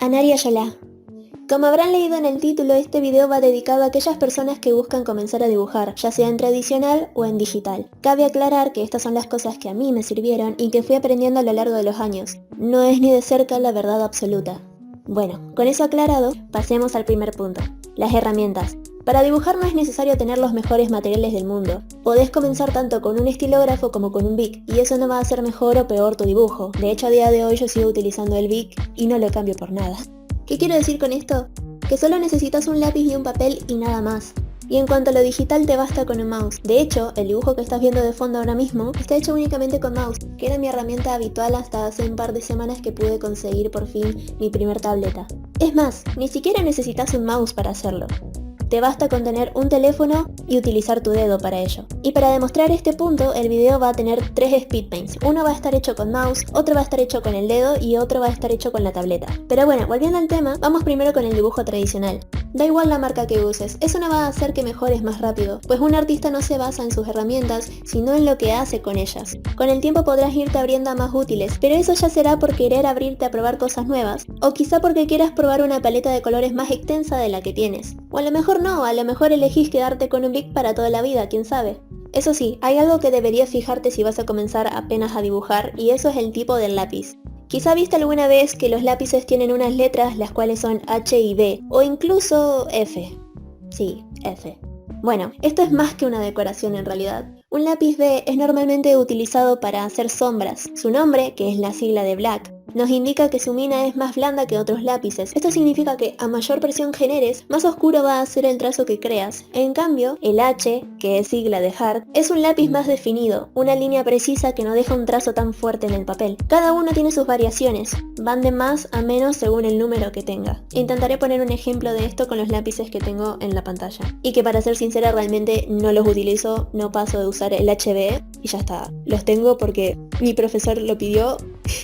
Anaria Yolá. Como habrán leído en el título, este video va dedicado a aquellas personas que buscan comenzar a dibujar, ya sea en tradicional o en digital. Cabe aclarar que estas son las cosas que a mí me sirvieron y que fui aprendiendo a lo largo de los años. No es ni de cerca la verdad absoluta. Bueno, con eso aclarado, pasemos al primer punto. Las herramientas. Para dibujar no es necesario tener los mejores materiales del mundo. Podés comenzar tanto con un estilógrafo como con un Bic, y eso no va a hacer mejor o peor tu dibujo. De hecho, a día de hoy yo sigo utilizando el Bic y no lo cambio por nada. ¿Qué quiero decir con esto? Que solo necesitas un lápiz y un papel y nada más. Y en cuanto a lo digital te basta con un mouse. De hecho, el dibujo que estás viendo de fondo ahora mismo está hecho únicamente con mouse, que era mi herramienta habitual hasta hace un par de semanas que pude conseguir por fin mi primer tableta. Es más, ni siquiera necesitas un mouse para hacerlo. Te basta con tener un teléfono y utilizar tu dedo para ello. Y para demostrar este punto, el video va a tener 3 speed paints. Uno va a estar hecho con mouse, otro va a estar hecho con el dedo y otro va a estar hecho con la tableta. Pero bueno, volviendo al tema, vamos primero con el dibujo tradicional. Da igual la marca que uses, eso no va a hacer que mejores más rápido, pues un artista no se basa en sus herramientas, sino en lo que hace con ellas. Con el tiempo podrás irte abriendo a más útiles, pero eso ya será por querer abrirte a probar cosas nuevas, o quizá porque quieras probar una paleta de colores más extensa de la que tienes. O a lo mejor no, a lo mejor elegís quedarte con un Bic para toda la vida, quién sabe. Eso sí, hay algo que deberías fijarte si vas a comenzar apenas a dibujar, y eso es el tipo del lápiz. Quizá viste alguna vez que los lápices tienen unas letras las cuales son H y B, o incluso F. Sí, F. Bueno, esto es más que una decoración en realidad. Un lápiz B es normalmente utilizado para hacer sombras. Su nombre, que es la sigla de Black, nos indica que su mina es más blanda que otros lápices. Esto significa que a mayor presión generes, más oscuro va a ser el trazo que creas. En cambio, el H, que es sigla de Hard, es un lápiz más definido, una línea precisa que no deja un trazo tan fuerte en el papel. Cada uno tiene sus variaciones, van de más a menos según el número que tenga. Intentaré poner un ejemplo de esto con los lápices que tengo en la pantalla. Y que para ser sincera realmente no los utilizo, no paso de usar el HB y ya está. Los tengo porque mi profesor lo pidió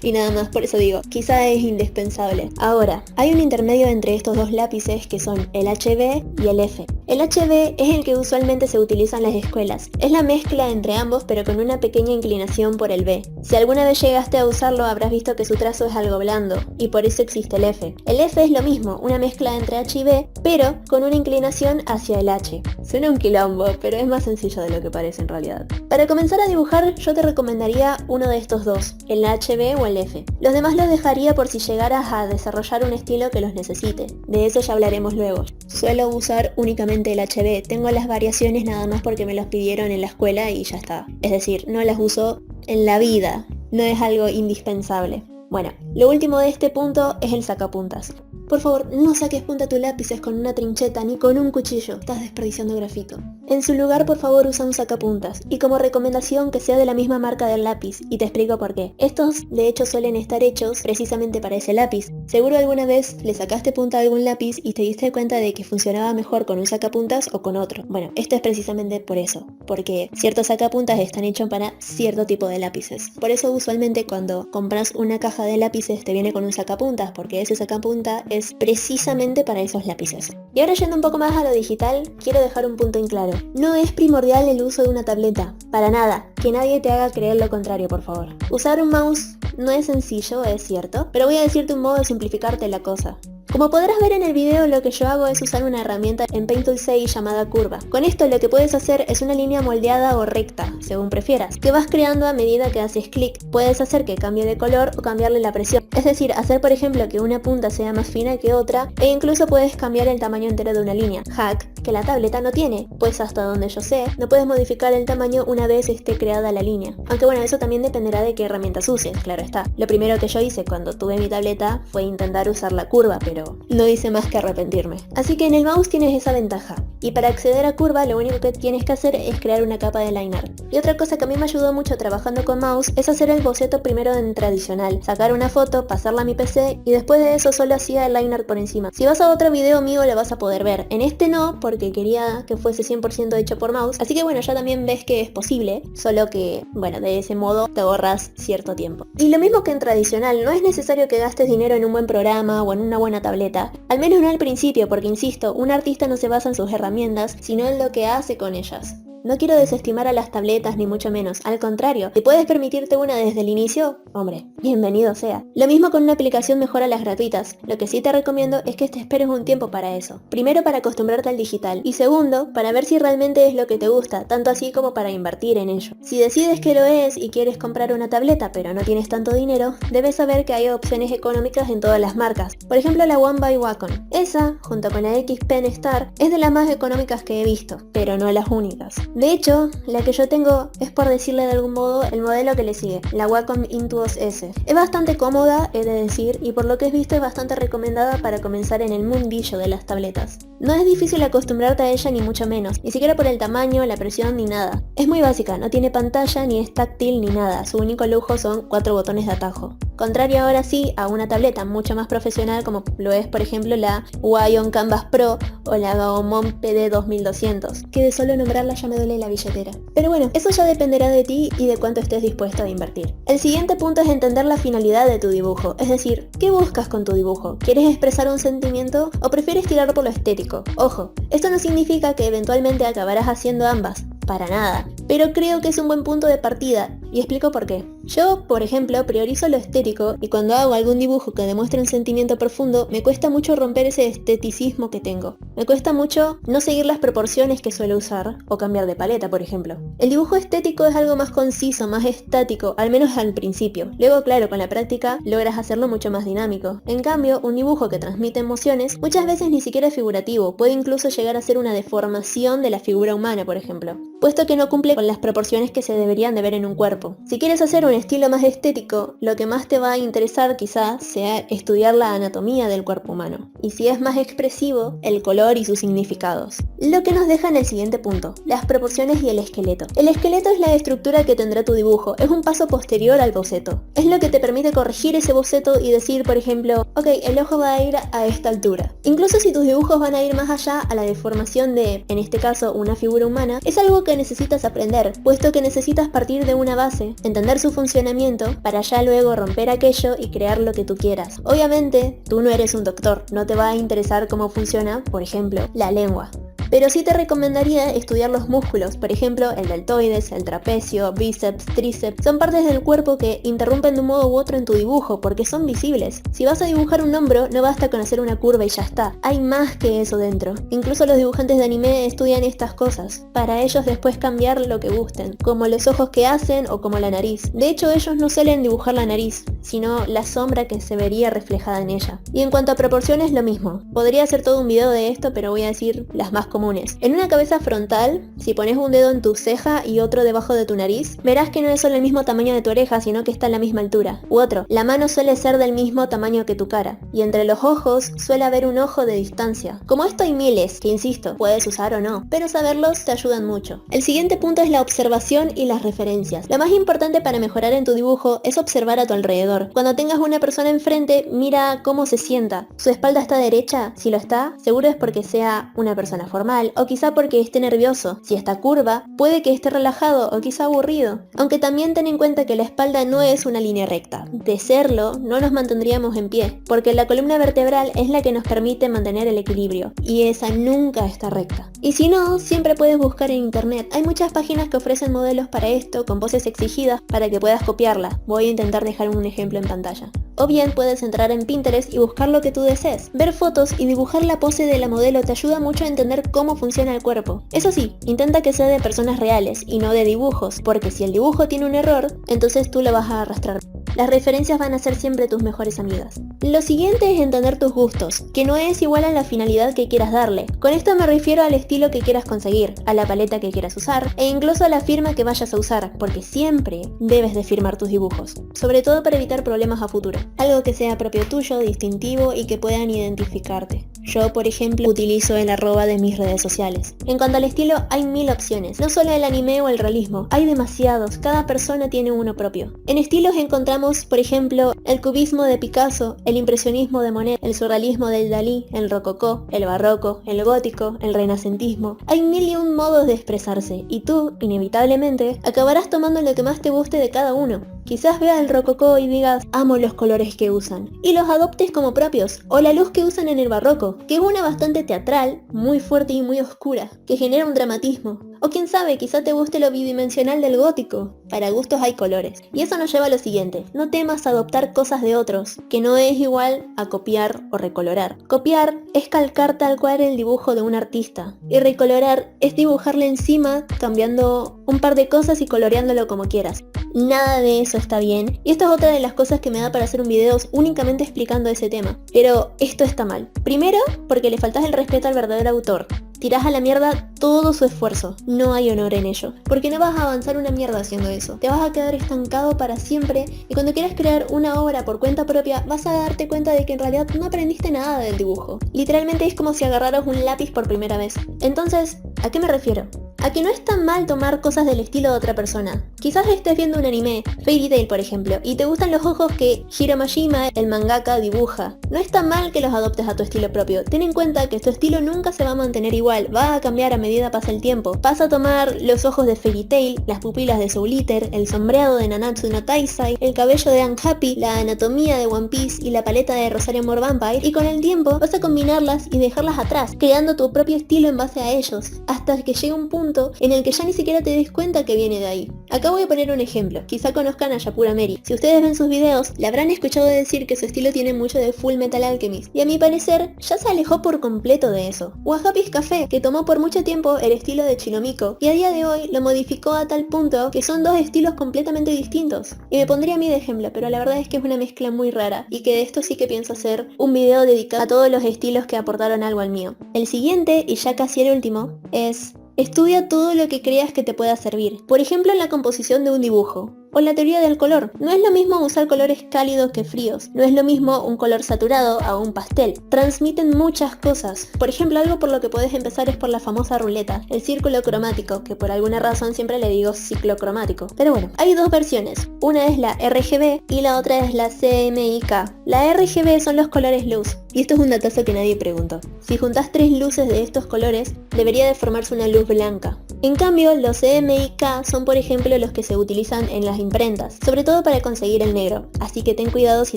y nada más, por eso digo, quizá es indispensable. Ahora, hay un intermedio entre estos dos lápices que son el HB y el F. El HB es el que usualmente se utiliza en las escuelas. Es la mezcla entre ambos pero con una pequeña inclinación por el B. Si alguna vez llegaste a usarlo habrás visto que su trazo es algo blando y por eso existe el F. El F es lo mismo, una mezcla entre H y B pero con una inclinación hacia el H. Suena un quilombo, pero es más sencillo de lo que parece en realidad. Para comenzar a dibujar yo te recomendaría uno de estos dos, el HB o el F. Los demás los dejaría por si llegaras a desarrollar un estilo que los necesite. De eso ya hablaremos luego. Suelo usar únicamente el HB, tengo las variaciones nada más porque me los pidieron en la escuela y ya está. Es decir, no las uso en la vida, no es algo indispensable. Bueno, lo último de este punto es el sacapuntas. Por favor, no saques punta tus lápices con una trincheta ni con un cuchillo, estás desperdiciando grafito. En su lugar, por favor, usa un sacapuntas, y como recomendación que sea de la misma marca del lápiz, y te explico por qué. Estos, de hecho, suelen estar hechos precisamente para ese lápiz. Seguro alguna vez le sacaste punta a algún lápiz y te diste cuenta de que funcionaba mejor con un sacapuntas o con otro. Bueno, esto es precisamente por eso, porque ciertos sacapuntas están hechos para cierto tipo de lápices. Por eso usualmente cuando compras una caja de lápices te viene con un sacapuntas, porque ese sacapunta es precisamente para esos lápices. Y ahora yendo un poco más a lo digital, quiero dejar un punto en claro. No es primordial el uso de una tableta, para nada, que nadie te haga creer lo contrario, por favor. Usar un mouse no es sencillo, es cierto, pero voy a decirte un modo de simplificarte la cosa. Como podrás ver en el video, lo que yo hago es usar una herramienta en Paint Tool 6 llamada curva. Con esto lo que puedes hacer es una línea moldeada o recta, según prefieras, que vas creando a medida que haces clic. Puedes hacer que cambie de color o cambiarle la presión. Es decir, hacer por ejemplo que una punta sea más fina que otra, e incluso puedes cambiar el tamaño entero de una línea. Hack que la tableta no tiene, pues hasta donde yo sé, no puedes modificar el tamaño una vez esté creada la línea. Aunque bueno, eso también dependerá de qué herramientas uses, claro está. Lo primero que yo hice cuando tuve mi tableta fue intentar usar la curva, pero no hice más que arrepentirme. Así que en el mouse tienes esa ventaja. Y para acceder a curva lo único que tienes que hacer es crear una capa de line art. Y otra cosa que a mí me ayudó mucho trabajando con mouse es hacer el boceto primero en tradicional, sacar una foto, pasarla a mi PC y después de eso solo hacía el line art por encima. Si vas a otro video mío lo vas a poder ver. En este no, porque quería que fuese 100% hecho por mouse. Así que bueno, ya también ves que es posible, solo que bueno, de ese modo te ahorras cierto tiempo. Y lo mismo que en tradicional, no es necesario que gastes dinero en un buen programa o en una buena tableta. Al menos no al principio, porque insisto, un artista no se basa en sus herramientas, sino en lo que hace con ellas. no quiero desestimar a las tabletas ni mucho menos, al contrario, si puedes permitirte una desde el inicio, hombre, bienvenido sea. Lo mismo con una aplicación mejor a las gratuitas, lo que sí te recomiendo es que te esperes un tiempo para eso. Primero para acostumbrarte al digital y segundo para ver si realmente es lo que te gusta, tanto así como para invertir en ello. Si decides que lo es y quieres comprar una tableta pero no tienes tanto dinero, debes saber que hay opciones económicas en todas las marcas. Por ejemplo la One by Wacom. Esa, junto con la X Pen Star, es de las más económicas que he visto, pero no las únicas. De hecho, la que yo tengo es, por decirle de algún modo, el modelo que le sigue, la Wacom Intuos S. Es bastante cómoda, he de decir, y por lo que he visto es bastante recomendada para comenzar en el mundillo de las tabletas. No es difícil acostumbrarte a ella ni mucho menos, ni siquiera por el tamaño, la presión ni nada. Es muy básica, no tiene pantalla, ni es táctil ni nada, su único lujo son 4 botones de atajo. Contrario ahora sí a una tableta mucho más profesional como lo es por ejemplo la Huion Canvas Pro o la Gaomon PD 2200, que de solo nombrarla ya me duele la billetera. Pero bueno, eso ya dependerá de ti y de cuánto estés dispuesto a invertir. El siguiente punto es entender la finalidad de tu dibujo, es decir, ¿qué buscas con tu dibujo? ¿Quieres expresar un sentimiento o prefieres tirar por lo estético? Ojo, esto no significa que eventualmente acabarás haciendo ambas, para nada, pero creo que es un buen punto de partida, y explico por qué. Yo, por ejemplo, priorizo lo estético y cuando hago algún dibujo que demuestre un sentimiento profundo, me cuesta mucho romper ese esteticismo que tengo. Me cuesta mucho no seguir las proporciones que suelo usar o cambiar de paleta, por ejemplo. El dibujo estético es algo más conciso, más estático, al menos al principio. Luego, claro, con la práctica logras hacerlo mucho más dinámico. En cambio, un dibujo que transmite emociones muchas veces ni siquiera es figurativo, puede incluso llegar a ser una deformación de la figura humana, por ejemplo, puesto que no cumple con las proporciones que se deberían de ver en un cuerpo. Si quieres hacer un estilo más estético, lo que más te va a interesar quizás sea estudiar la anatomía del cuerpo humano. Y si es más expresivo, el color y sus significados. Lo que nos deja en el siguiente punto, las proporciones y el esqueleto. El esqueleto es la estructura que tendrá tu dibujo, es un paso posterior al boceto. Es lo que te permite corregir ese boceto y decir, por ejemplo, ok, el ojo va a ir a esta altura. Incluso si tus dibujos van a ir más allá a la deformación de, en este caso, una figura humana, es algo que necesitas aprender, puesto que necesitas partir de una base, entender su funcionamiento, para ya luego romper aquello y crear lo que tú quieras. Obviamente, tú no eres un doctor, no te va a interesar cómo funciona, por ejemplo, la lengua. Pero sí te recomendaría estudiar los músculos, por ejemplo el deltoides, el trapecio, bíceps, tríceps. Son partes del cuerpo que interrumpen de un modo u otro en tu dibujo porque son visibles. Si vas a dibujar un hombro, no basta con hacer una curva y ya está. Hay más que eso dentro. Incluso los dibujantes de anime estudian estas cosas, para ellos después cambiar lo que gusten, como los ojos que hacen o como la nariz. De hecho, ellos no suelen dibujar la nariz, sino la sombra que se vería reflejada en ella. Y en cuanto a proporciones, lo mismo. Podría hacer todo un video de esto, pero voy a decir las más comunes. En una cabeza frontal, si pones un dedo en tu ceja y otro debajo de tu nariz, verás que no es solo el mismo tamaño de tu oreja, sino que está a la misma altura. U otro, la mano suele ser del mismo tamaño que tu cara. Y entre los ojos suele haber un ojo de distancia. Como esto hay miles, que insisto, puedes usar o no, pero saberlos te ayudan mucho. El siguiente punto es la observación y las referencias. Lo más importante para mejorar en tu dibujo es observar a tu alrededor. Cuando tengas una persona enfrente, mira cómo se sienta. ¿Su espalda está derecha? Si lo está, seguro es porque sea una persona formal, o quizá porque esté nervioso. Si está curva, puede que esté relajado o quizá aburrido. Aunque también ten en cuenta que la espalda no es una línea recta. De serlo, no nos mantendríamos en pie, porque la columna vertebral es la que nos permite mantener el equilibrio, y esa nunca está recta. Y si no, siempre puedes buscar en internet. Hay muchas páginas que ofrecen modelos para esto, con poses exigidas, para que puedas copiarla. Voy a intentar dejar un ejemplo en pantalla. O bien puedes entrar en Pinterest y buscar lo que tú desees. Ver fotos y dibujar la pose de la modelo te ayuda mucho a entender cómo funciona el cuerpo. Eso sí, intenta que sea de personas reales y no de dibujos, porque si el dibujo tiene un error, entonces tú lo vas a arrastrar. Las referencias van a ser siempre tus mejores amigas. Lo siguiente es entender tus gustos, que no es igual a la finalidad que quieras darle. Con esto me refiero al estilo que quieras conseguir, a la paleta que quieras usar, e incluso a la firma que vayas a usar, porque siempre debes de firmar tus dibujos, sobre todo para evitar problemas a futuro. Algo que sea propio tuyo, distintivo y que puedan identificarte. Yo, por ejemplo, utilizo el arroba de mis redes sociales. En cuanto al estilo, hay 1000 opciones. No solo el anime o el realismo, hay demasiados, cada persona tiene uno propio. En estilos encontramos, por ejemplo, el cubismo de Picasso, el impresionismo de Monet, el surrealismo del Dalí, el rococó, el barroco, el gótico, el renacentismo. Hay 1001 modos de expresarse, y tú, inevitablemente, acabarás tomando lo que más te guste de cada uno. Quizás veas el rococó y digas, amo los colores que usan, y los adoptes como propios, o la luz que usan en el barroco, que es una bastante teatral, muy fuerte y muy oscura, que genera un dramatismo. O quién sabe, quizá te guste lo bidimensional del gótico. Para gustos hay colores. Y eso nos lleva a lo siguiente, no temas adoptar cosas de otros, que no es igual a copiar o recolorar. Copiar es calcar tal cual el dibujo de un artista. Y recolorar es dibujarle encima, cambiando un par de cosas y coloreándolo como quieras. Nada de eso está bien, y esto es otra de las cosas que me da para hacer un video únicamente explicando ese tema. Pero esto está mal. Primero, porque le faltas el respeto al verdadero autor. Tirás a la mierda todo su esfuerzo, no hay honor en ello, porque no vas a avanzar una mierda haciendo eso, te vas a quedar estancado para siempre y cuando quieras crear una obra por cuenta propia vas a darte cuenta de que en realidad no aprendiste nada del dibujo. Literalmente es como si agarraras un lápiz por primera vez. Entonces, ¿a qué me refiero? A que no es tan mal tomar cosas del estilo de otra persona. Quizás estés viendo un anime, Fairy Tail por ejemplo, y te gustan los ojos que Hiro Mashima, el mangaka, dibuja. No es tan mal que los adoptes a tu estilo propio. Ten en cuenta que tu estilo nunca se va a mantener igual, va a cambiar a medida pasa el tiempo. Vas a tomar los ojos de Fairy Tail, las pupilas de Soul Eater, el sombreado de Nanatsu no Taizai, el cabello de Unhappy, la anatomía de One Piece y la paleta de Rosario More Vampire, y con el tiempo vas a combinarlas y dejarlas atrás, creando tu propio estilo en base a ellos, hasta que llegue un punto en el que ya ni siquiera te des cuenta que viene de ahí. Acá voy a poner un ejemplo, quizá conozcan a Yapura Meri. Si ustedes ven sus videos, le habrán escuchado decir que su estilo tiene mucho de Full Metal Alchemist, y a mi parecer, ya se alejó por completo de eso. O a Happy's Café, que tomó por mucho tiempo el estilo de Chinomiko, y a día de hoy lo modificó a tal punto que son dos estilos completamente distintos. Y me pondría a mí de ejemplo, pero la verdad es que es una mezcla muy rara, y que de esto sí que pienso hacer un video dedicado a todos los estilos que aportaron algo al mío. El siguiente, y ya casi el último, es: estudia todo lo que creas que te pueda servir. Por ejemplo, en la composición de un dibujo. O la teoría del color. No es lo mismo usar colores cálidos que fríos. No es lo mismo un color saturado a un pastel. Transmiten muchas cosas. Por ejemplo, algo por lo que puedes empezar es por la famosa ruleta, el círculo cromático, que por alguna razón siempre le digo ciclo-cromático. Pero bueno, hay dos versiones. Una es la RGB y la otra es la CMYK. La RGB son los colores luz. Y esto es un datazo que nadie preguntó. Si juntás 3 luces de estos colores, debería de formarse una luz blanca. En cambio, los CMYK son por ejemplo los que se utilizan en las imprentas, sobre todo para conseguir el negro, así que ten cuidado si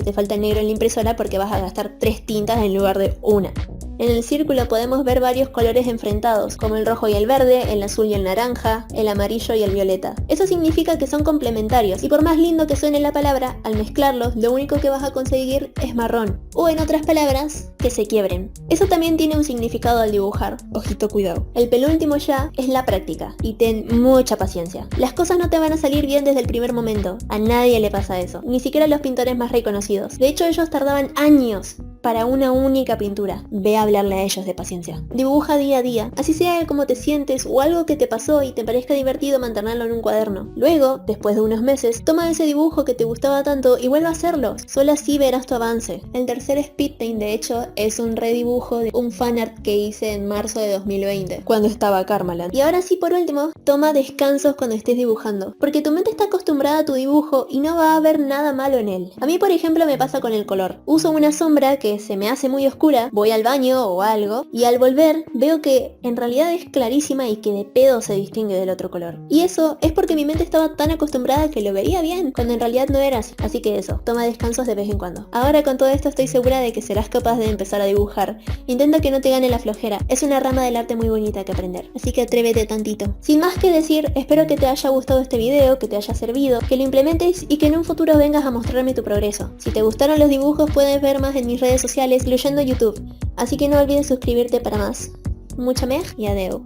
te falta el negro en la impresora porque vas a gastar 3 tintas en lugar de una. En el círculo podemos ver varios colores enfrentados, como el rojo y el verde, el azul y el naranja, el amarillo y el violeta. Eso significa que son complementarios, y por más lindo que suene la palabra, al mezclarlos, lo único que vas a conseguir es marrón, o en otras palabras, que se quiebren. Eso también tiene un significado al dibujar. Ojito, cuidado. El penúltimo ya es la práctica, y ten mucha paciencia. Las cosas no te van a salir bien desde el primer momento, a nadie le pasa eso, ni siquiera a los pintores más reconocidos. De hecho, ellos tardaban años para una única pintura. Ve a hablarle a ellos de paciencia. Dibuja día a día, así sea cómo te sientes o algo que te pasó y te parezca divertido mantenerlo en un cuaderno. Luego, después de unos meses, toma ese dibujo que te gustaba tanto y vuelve a hacerlo. Solo así verás tu avance. El tercer speed paint, de hecho, es un redibujo de un fanart que hice en marzo de 2020, cuando estaba Karmaland. Y ahora sí, por último, toma descansos cuando estés dibujando, porque tu mente está acostumbrada a tu dibujo y no va a haber nada malo en él. A mí, por ejemplo, me pasa con el color. Uso una sombra que se me hace muy oscura, voy al baño o algo, y al volver veo que en realidad es clarísima y que de pedo se distingue del otro color. Y eso es porque mi mente estaba tan acostumbrada que lo veía bien, cuando en realidad no era así. Así que eso, toma descansos de vez en cuando. Ahora con todo esto estoy segura de que serás capaz de empezar a dibujar. Intenta que no te gane la flojera, es una rama del arte muy bonita que aprender, así que atrévete tantito. Sin más que decir, espero que te haya gustado este video, que te haya servido, que lo implementes y que en un futuro vengas a mostrarme tu progreso. Si te gustaron los dibujos puedes ver más en mis redes sociales, incluyendo YouTube, así que no olvides suscribirte para más. Mucha mej y adeu.